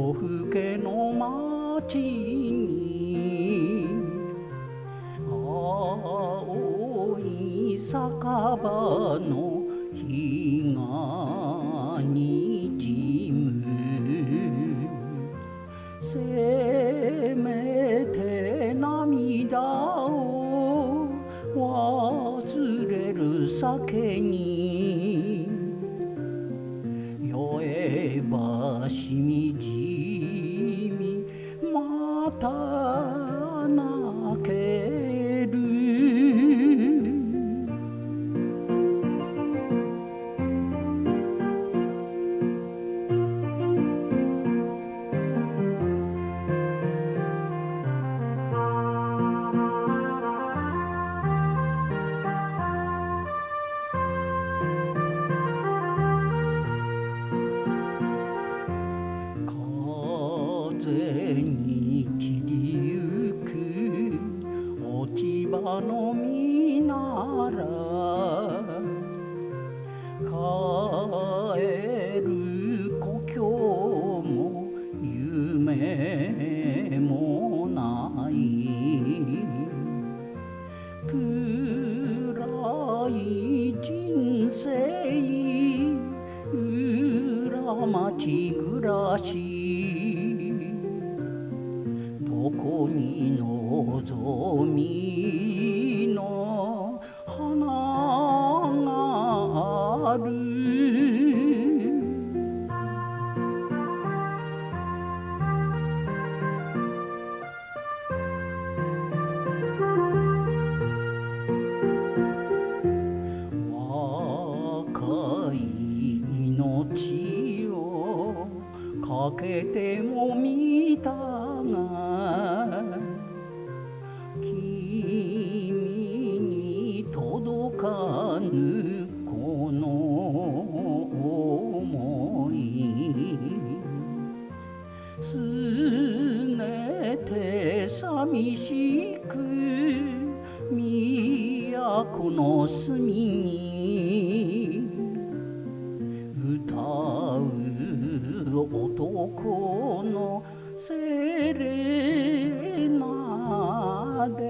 夜更けの街に青い酒場の日がにじむ。せめて涙を忘れる酒に酔えばしみじみまた泣ける。風に散りゆく落ち葉の実なら帰る故郷も夢もない暗い人生裏町暮らしどこに望みの花がある。若い命をかけてもみたが君に届かぬこの想いすねて寂しく都の隅に歌う男のセレナーデ